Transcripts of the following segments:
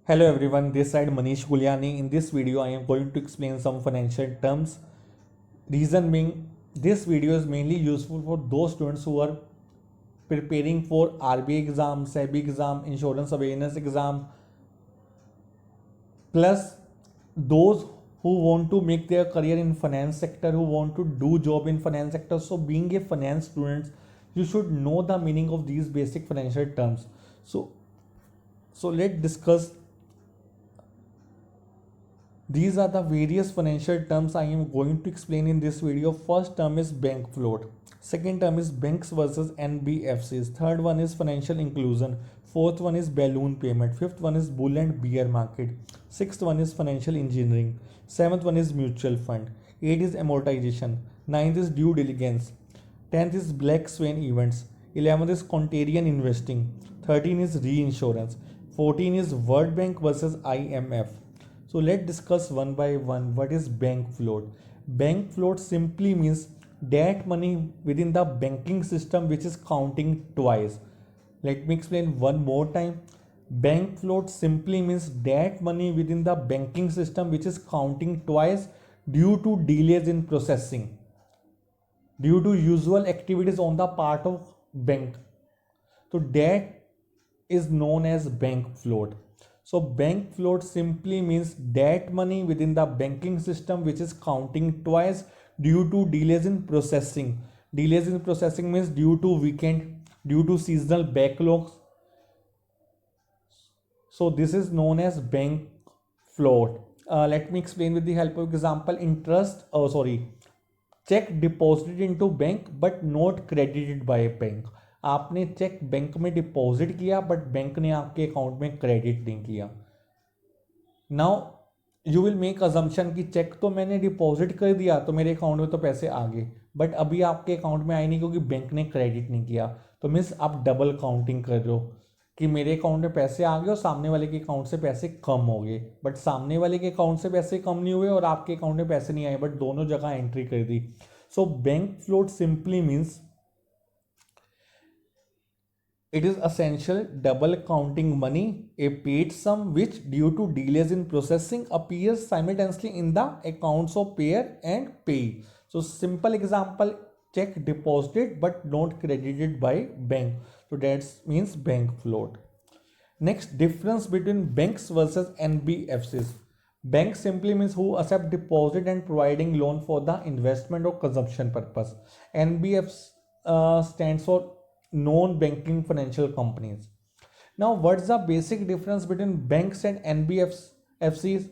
Hello everyone, this side Manish Guliani. In this video, I am going to explain some financial terms. Reason being, this video is mainly useful for those students who are preparing for RBI exam, SEBI exam, insurance awareness exam, plus those who want to make their career in finance sector, who want to do job in finance sector. So being a finance student, you should know the meaning of these basic financial terms. So let's discuss. These are the various financial terms I am going to explain in this video. First term is bank float. Second term is banks versus NBFCs. Third one is financial inclusion. Fourth one is balloon payment. Fifth one is bull and bear market. Sixth one is financial engineering. Seventh one is mutual fund. Eighth is amortization. Ninth is due diligence. 10th is black swan events. 11th is contrarian investing. 13 is reinsurance. 14 is World Bank versus IMF. So let's discuss one by one. What is bank float? Bank float simply means that money within the banking system which is counting twice. Let me explain one more time. Bank float simply means that money within the banking system which is counting twice due to delays in processing, due to usual activities on the part of bank. So that is known as bank float. So bank float simply means that money within the banking system which is counting twice due to delays in processing. Delays in processing means due to weekend, due to seasonal backlogs. So this is known as bank float. Let me explain with the help of example. Check deposited into bank but not credited by bank. आपने cheque bank में deposit किया but bank ने आपके account में credit नहीं किया. Now you will make assumption कि check तो मैंने डिपॉजिट कर दिया तो मेरे अकाउंट में तो पैसे आ गए, बट अभी आपके अकाउंट में आए नहीं क्योंकि बैंक ने क्रेडिट नहीं किया. तो मीन्स आप डबल काउंटिंग कर रहे हो कि मेरे अकाउंट में पैसे आ गए और सामने वाले के अकाउंट से पैसे कम हो गए, बट सामने वाले के अकाउंट से पैसे कम नहीं हुए और आपके अकाउंट में पैसे नहीं आए, बट दोनों जगह एंट्री कर दी. So bank float simply means it is essential double counting money, a paid sum which due to delays in processing appears simultaneously in the accounts of payer and payee. So simple example, check deposited but not credited by bank. So that means bank float. Next, difference between banks versus NBFCs. Bank simply means who accept deposit and providing loan for the investment or consumption purpose. NBFC stands for non-banking financial companies. Now, what's the basic difference between banks and NBFCs?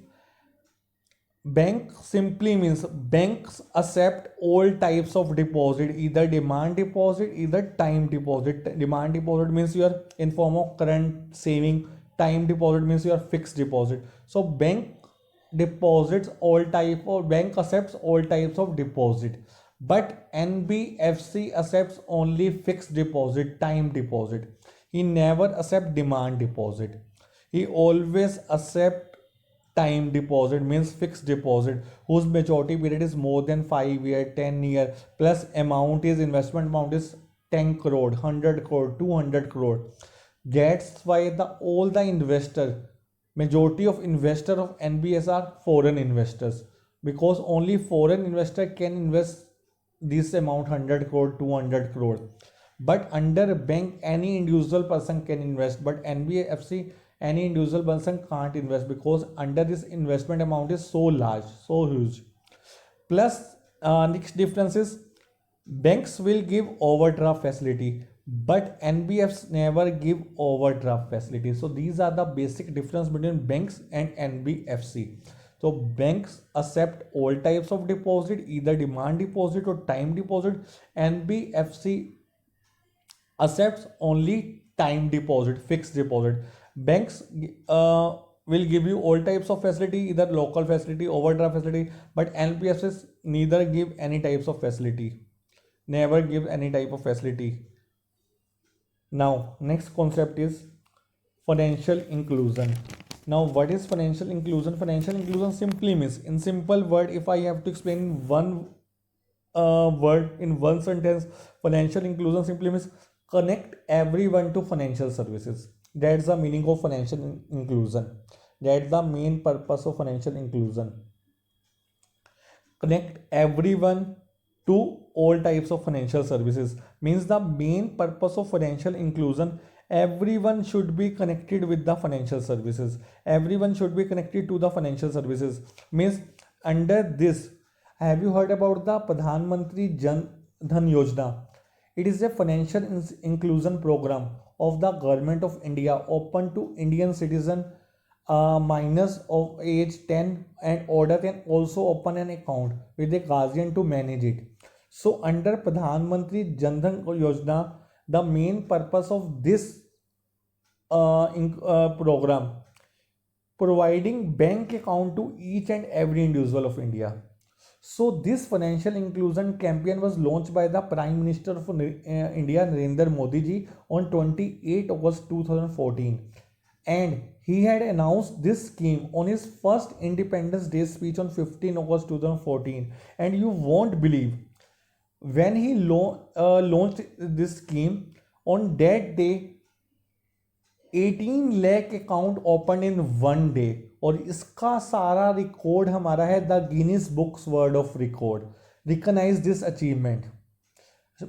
Bank simply means banks accept all types of deposit, either demand deposit, either time deposit. Demand deposit means you are in form of current saving. Time deposit means your fixed deposit. So bank deposits all type, or bank accepts all types of deposit, but NBFC accepts only fixed deposit, time deposit. He never accept demand deposit. He always accept time deposit, means fixed deposit, whose maturity period is more than 5 year, 10 year, plus amount is investment amount is 10 crore, 100 crore, 200 crore. That's why all the investor, majority of investor of NBS are foreign investors, because only foreign investor can invest this amount 100 crore, 200 crore. But under a bank any individual person can invest, but NBFC any individual person can't invest because under this investment amount is so large, so huge. Plus next difference is banks will give overdraft facility, but NBFs never give overdraft facility. So these are the basic difference between banks and NBFC. So banks accept all types of deposit, either demand deposit or time deposit. NBFC accepts only time deposit, fixed deposit. Banks will give you all types of facility, either local facility, overdraft facility, but NBFCs neither give any types of facility, never give any type of facility. Now next concept is financial inclusion. Now what is financial inclusion? Financial inclusion simply means, in simple word, if I have to explain one word in one sentence, financial inclusion simply means connect everyone to financial services. That's the meaning of financial inclusion. That's the main purpose of financial inclusion. Connect everyone to all types of financial services. Means the main purpose of financial inclusion, everyone should be connected with the financial services. Everyone should be connected to the financial services. Means under this, have you heard about the Pradhan Mantri Jan Dhan Yojana? It is a financial inclusion program of the government of India open to Indian citizen minus of age 10 and older can also open an account with a guardian to manage it. So under Pradhan Mantri Jan Dhan Yojana, the main purpose of this program providing bank account to each and every individual of India. So this financial inclusion campaign was launched by the Prime Minister of India Narendra Modi ji on 28 August 2014, and he had announced this scheme on his first Independence Day speech on 15 August 2014. And you won't believe, when he launched this scheme, on that day 18 lakh account open in one day, और इसका सारा record हमारा है the Guinness books world of record recognise this achievement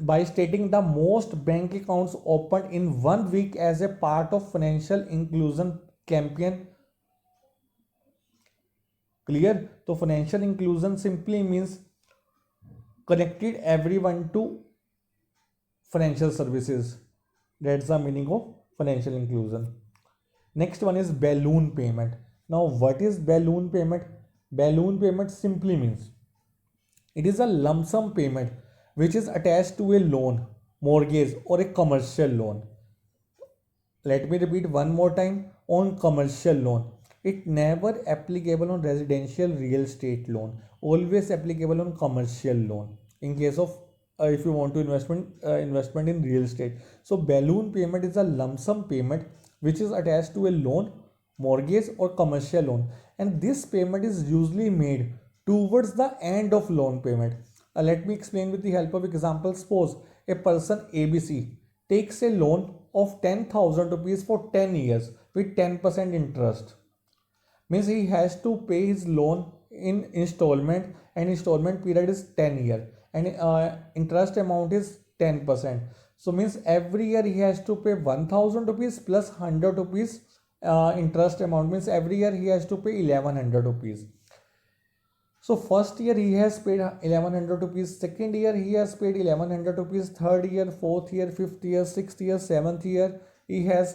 by stating the most bank accounts opened in 1 week as a part of financial inclusion campaign. Clear? तो financial inclusion simply means connected everyone to financial services. That's the meaning of financial inclusion. Next one is balloon payment. Now what is balloon payment? Balloon payment simply means it is a lump sum payment which is attached to a loan, mortgage or a commercial loan. Let me repeat one more time. On commercial loan, it never applicable on residential real estate loan, always applicable on commercial loan in case of if you want to investment in real estate. So balloon payment is a lump sum payment which is attached to a loan, mortgage or commercial loan, and this payment is usually made towards the end of loan payment. Let me explain with the help of example. Suppose a person ABC takes a loan of 10,000 rupees for 10 years with 10% interest. Means he has to pay his loan in installment, and installment period is 10 years, and interest amount is 10%. So means every year he has to pay 1000 rupees plus 100 rupees interest amount. Means every year he has to pay 1100 rupees. So first year he has paid 1100 rupees, second year he has paid 1100 rupees, third year, fourth year, fifth year, sixth year, seventh year he has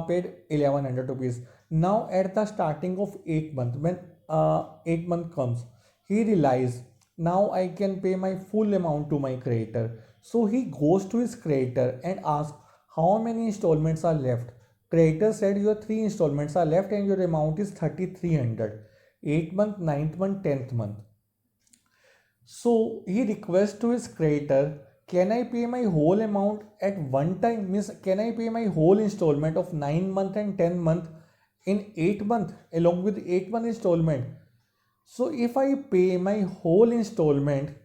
paid 1100 rupees. Now at the starting of 8th month, when 8th month comes, he realizes now I can pay my full amount to my creditor. So he goes to his creditor and asks how many installments are left. Creditor said your 3 installments are left and your amount is 3300. 8th month, 9th month, 10th month. So he requests to his creditor, can I pay my whole amount at one time? Means can I pay my whole installment of 9 month and 10 month in 8 month along with 8 month installment? So if I pay my whole installment,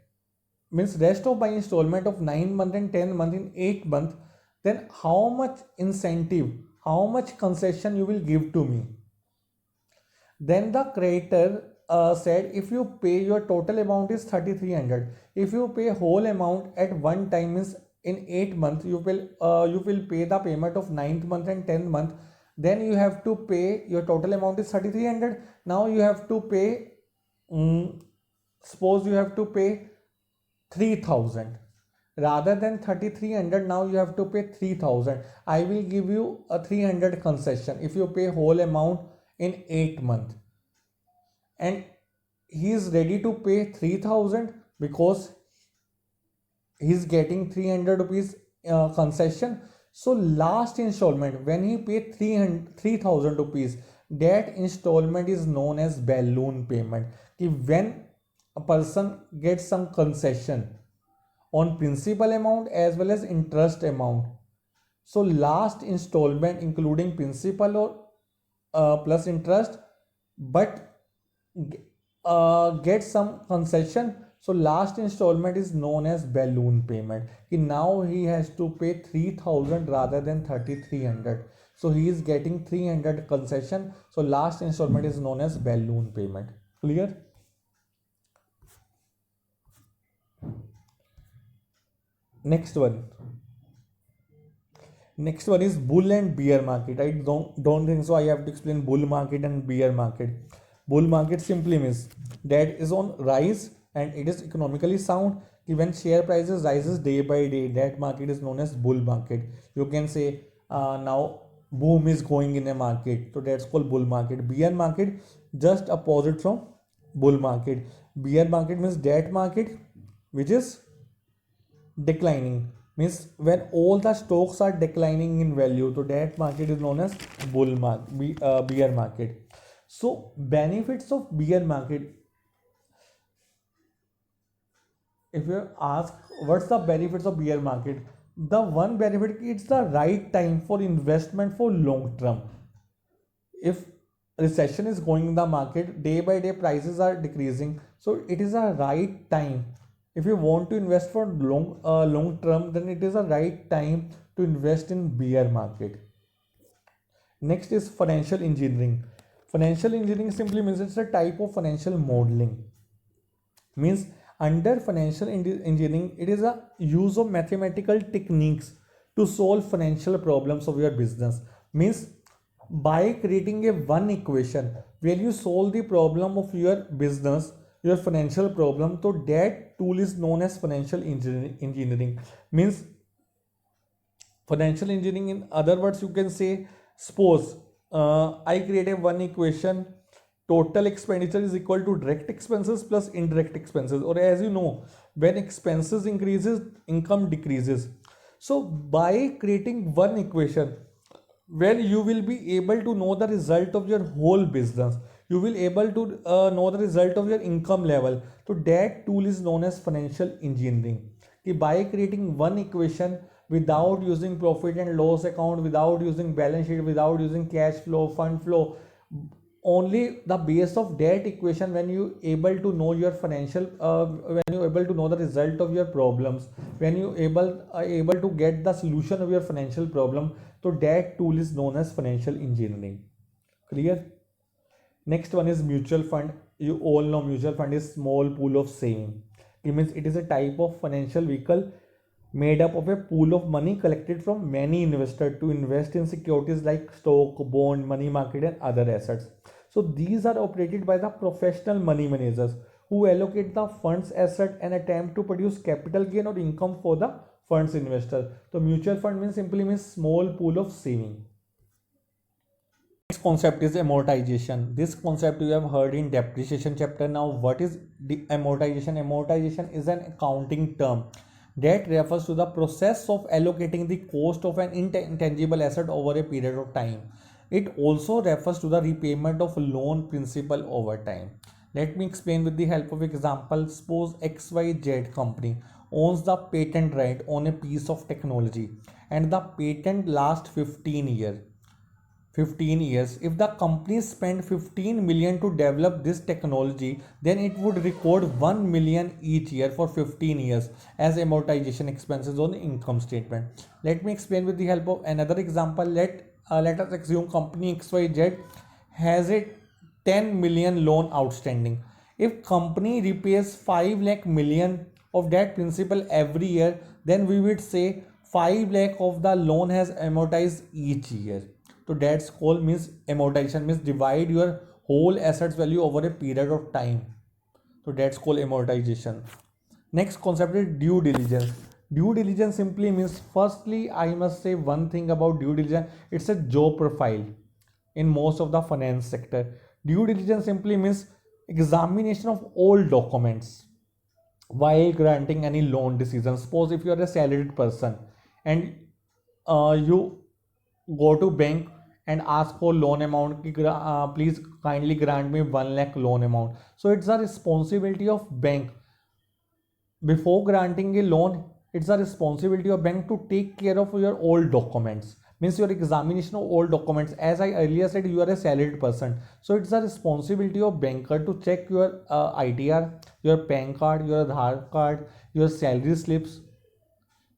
means rest of my installment of 9 month and 10 month in 8 month, then how much incentive, how much concession you will give to me? Then the creditor said if you pay your total amount is 3300, if you pay whole amount at one time, means in 8 months you will pay the payment of 9th month and 10th month, then you have to pay your total amount is 3300. Now you have to pay suppose you have to pay 3000 rather than 3300. Now you have to pay 3000. I will give you a 300 concession if you pay whole amount in 8 months, and he is ready to pay 3000 because he is getting 300 rupees concession. So last installment when he paid 3000 rupees, that installment is known as balloon payment. When a person gets some concession on principal amount as well as interest amount, so last installment including principal or plus interest, but get some concession, so last installment is known as balloon payment. Now he has to pay 3000 rather than 3300. So he is getting 300 concession. So last installment is known as balloon payment. Clear? Next one. Next one is bull and bear market. I don't think so. I have to explain bull market and bear market. Bull market simply means that is on rise and it is economically sound. When share prices rises day by day, that market is known as bull market. You can say now boom is going in a market, so that's called bull market. Bear market just opposite from bull market. Bear market means that market which is declining, means when all the stocks are declining in value, so that market is known as bear market. So benefits of bear market, if you ask what's the benefits of bear market, the one benefit, it's the right time for investment for long term. If recession is going in the market, day by day prices are decreasing, so it is a right time. If you want to invest for long term, then it is a right time to invest in bear market. Next is financial engineering. Financial engineering simply means it's a type of financial modeling. Means under financial engineering, it is a use of mathematical techniques to solve financial problems of your business. Means by creating a one equation where you solve the problem of your business, your financial problem, so that tool is known as financial engineering. Means financial engineering, in other words, you can say, suppose I create a one equation, total expenditure is equal to direct expenses plus indirect expenses, or as you know, when expenses increases, income decreases. So by creating one equation where you will be able to know the result of your whole business, you will able to know the result of your income level, so that tool is known as financial engineering. By creating one equation without using profit and loss account, without using balance sheet, without using cash flow, fund flow, only the base of that equation, when you able to know your financial when you able to know the result of your problems, when you able to get the solution of your financial problem, so that tool is known as financial engineering. Clear? Next one is mutual fund. You all know mutual fund is small pool of saving. It means it is a type of financial vehicle made up of a pool of money collected from many investors to invest in securities like stock, bond, money market and other assets. So these are operated by the professional money managers who allocate the funds asset and attempt to produce capital gain or income for the funds investor. So mutual fund means simply means small pool of saving. Next concept is amortization. This concept you have heard in depreciation chapter. Now what is the amortization? Amortization is an accounting term that refers to the process of allocating the cost of an intangible asset over a period of time. It also refers to the repayment of loan principal over time. Let me explain with the help of example. Suppose XYZ company owns the patent right on a piece of technology and the patent lasts 15 years. If the company spent 15 million to develop this technology, then it would record 1 million each year for 15 years as amortization expenses on the income statement. Let me explain with the help of another example. Let us assume company XYZ has a 10 million loan outstanding. If company repays 5 lakh million of that principal every year, then we would say 5 lakh of the loan has amortized each year. So that's called means amortization, means divide your whole assets value over a period of time. So that's called amortization. Next concept is due diligence. Due diligence simply means, firstly I must say one thing about due diligence. It's a job profile in most of the finance sector. Due diligence simply means examination of all documents while granting any loan decision. Suppose if you are a salaried person and you go to bank and ask for loan amount, please kindly grant me 1 lakh loan amount. So it's a responsibility of bank, before granting a loan, it's a responsibility of bank to take care of your old documents, means your examination of old documents. As I earlier said, you are a salaried person, so it's a responsibility of banker to check your ITR, your PAN card, your Aadhaar card, your salary slips.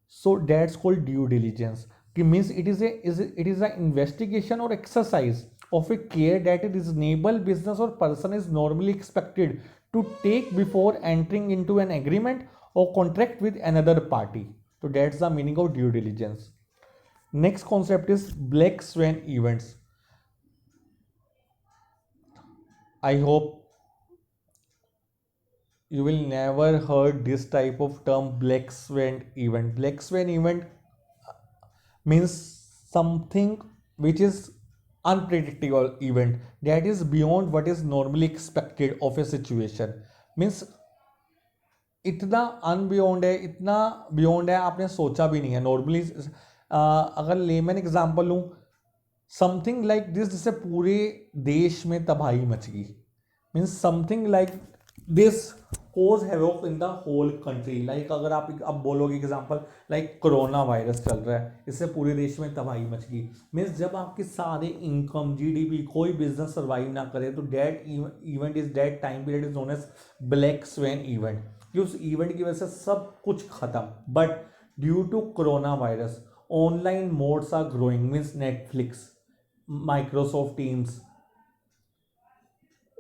So that's called due diligence. means it is an investigation or exercise of a care that a reasonable business or person is normally expected to take before entering into an agreement or contract with another party. So that's the meaning of due diligence. Next concept is black swan events. I hope you will never heard this type of term, black swan event. Black swan event means something which is unpredictable event, that is beyond what is normally expected of a situation. Means इतना अनबियॉन्ड है, इतना beyond है आपने सोचा भी नहीं है normally. अगर लेमन एग्जांपल लूँ, समथिंग लाइक दिस, जिससे पूरे देश में तबाही मच गई. Means something like this causes havoc in the whole country. Like अगर आप अब बोलोगे एग्जांपल लाइक कोरोना वायरस चल रहा है, इससे पूरे देश में तबाही मच गई. मीन्स जब आपके सारे इनकम, जीडीपी, कोई बिजनेस सर्वाइव ना करे, तो that event is that time period is known as black swan event. कि उस इवेंट की वजह से सब कुछ खत्म. But due to corona virus online modes are growing. Means Netflix, Microsoft Teams,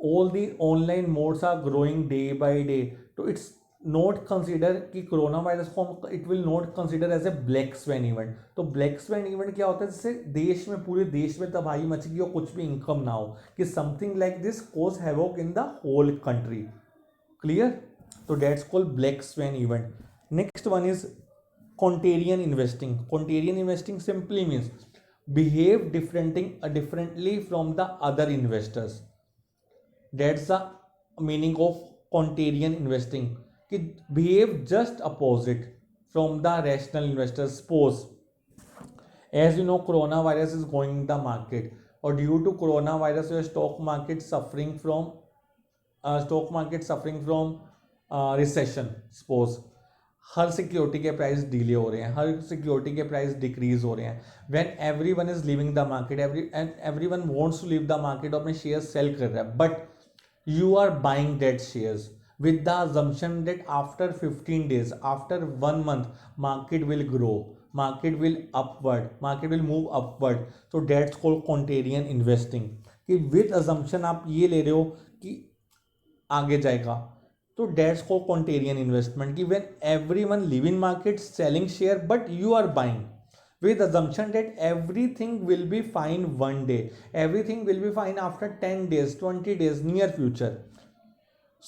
all the online modes are growing day by day. So it's not consider कि corona virus को it will not consider as a black swan event. तो black swan event क्या होता है, जिससे देश में, पूरे देश में तबाही मच गई और कुछ भी इनकम ना हो, कि something like this cause havoc in the whole country. Clear? तो that's called black swan event. Next one is contrarian investing. Contrarian investing simply means behave differently from the other investors. That's the meaning of contrarian investing, कि behave just opposite from the rational investors. Suppose, as you know, coronavirus is going in the market, or due to coronavirus your stock market suffering from recession. Suppose हर security के price delay हो रहे हैं, हर security के price decrease हो रहे हैं. When everyone is leaving the market, everyone wants to leave the market, और अपने शेयर सेल कर रहा है, but you are buying that shares with the assumption that after 15 days, after 1 month, market will grow, market will move upward. So that's called contrarian investing, कि with assumption आप ये ले रहे हो कि आगे जाएगा. तो that's called contrarian investment, कि when everyone live in market selling share, but you are buying with assumption that everything will be fine one day, everything will be fine after 10 days, 20 days, near future.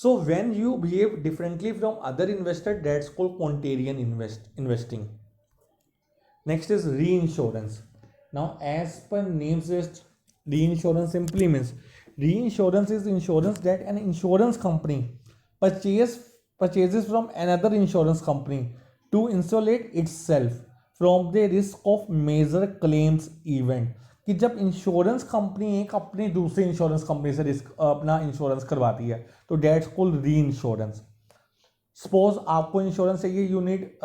So when you behave differently from other investors, that's called contrarian investing. Next is reinsurance. Now as per name's list, reinsurance simply means, reinsurance is insurance that an insurance company purchases from another insurance company to insulate itself from the risk of major claims event. कि जब insurance company एक अपनी दूसरी insurance company से risk अपना insurance करवाती है, तो that's called reinsurance. Suppose आपको इंश्योरेंस चाहिए, यू नीड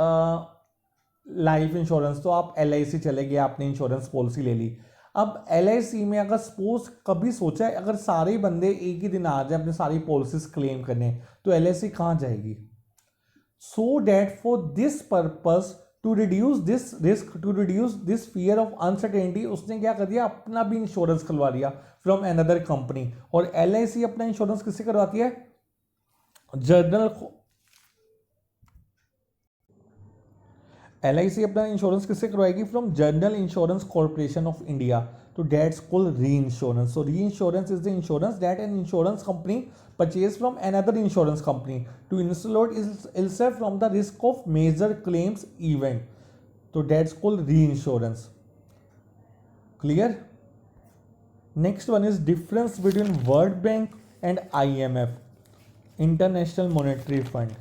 लाइफ इंश्योरेंस, तो आप LIC चले गए, आपने इंश्योरेंस पॉलिसी ले ली. अब LIC में अगर सपोज कभी सोचा है, अगर सारे बंदे एक ही दिन आ जाए अपनी सारी पॉलिसीज क्लेम करने, तो LIC कहाँ जाएगी? So that for this purpose, to reduce this risk, to reduce this fear of uncertainty, उसने क्या कर दिया, अपना भी इंश्योरेंस करवा लिया फ्रॉम अनदर कंपनी. और LIC अपना इंश्योरेंस किससे करवाती है? LIC अपना इंश्योरेंस किससे करवाएगी? From General Insurance Corporation of India. तो that's called reinsurance. So reinsurance is the insurance that an insurance company purchase from another insurance company to insulate itself from the risk of major claims event. So that's called reinsurance. Clear? Next one is difference between World Bank and IMF, International Monetary Fund.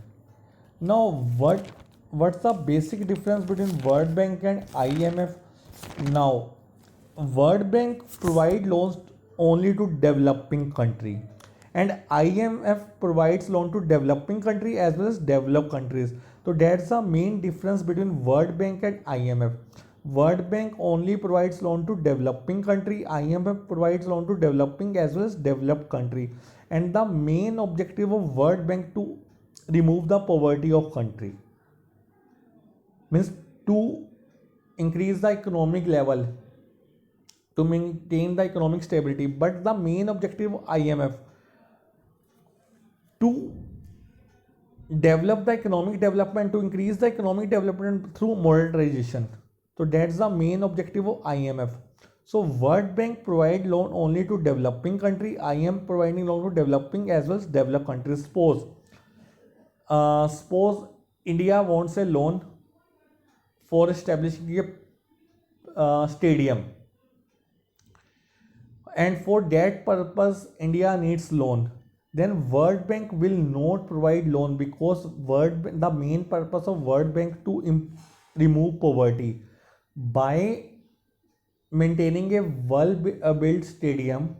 Now what's the basic difference between World Bank and IMF? Now World Bank provide loans only to developing country, and IMF provides loan to developing country as well as developed countries. So that's the main difference between World Bank and IMF. World Bank only provides loan to developing country, IMF provides loan to developing as well as developed country. And the main objective of World Bank to remove the poverty of country, means to increase the economic level, to maintain the economic stability. But the main objective of IMF to develop the economic development, to increase the economic development through monetization. So that's the main objective of IMF. So World Bank provide loan only to developing country. IMF providing loan to developing as well as developed countries. Suppose India wants a loan for establishing a stadium, and for that purpose India needs loan. Then World Bank will not provide loan, because the main purpose of World Bank to remove poverty. By maintaining a well built stadium,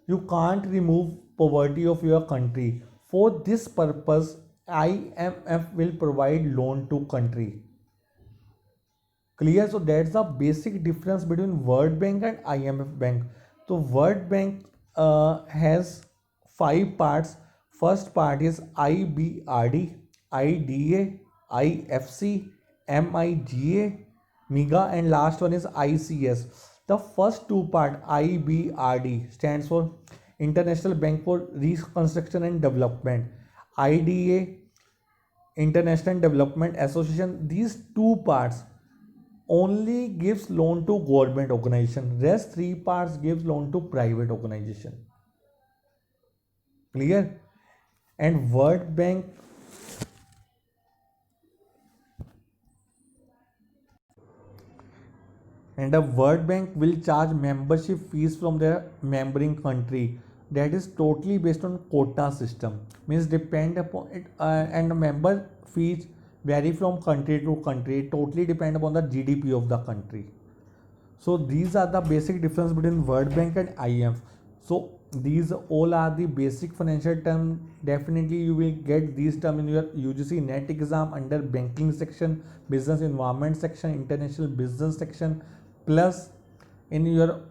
you can't remove poverty of your country. For this purpose, IMF will provide loan to country. Clear? So that's the basic difference between World Bank and IMF Bank. So World Bank has five parts. First part is IBRD, IDA, IFC, MIGA, MIGA, and last one is ICS. The first two part, IBRD, stands for International Bank for Reconstruction and Development. IDA, International Development Association. These two parts only gives loan to government organization. Rest three parts gives loan to private organization. Clear? And World Bank and the World Bank will charge membership fees from their membering country. That is totally based on quota system. Means depend upon it, and the member fees vary from country to country. It totally depend upon the GDP of the country. So these are the basic difference between World Bank and IMF. So these all are the basic financial term. Definitely you will get these term in your UGC NET exam under banking section, business environment section, international business section, plus in your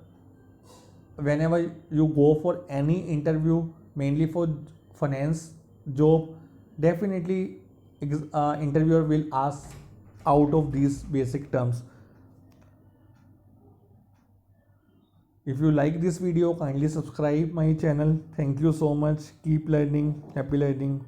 whenever you go for any interview, mainly for finance job, definitely interviewer will ask out of these basic terms. If you like this video, kindly subscribe my channel. Thank you so much. Keep learning. Happy learning.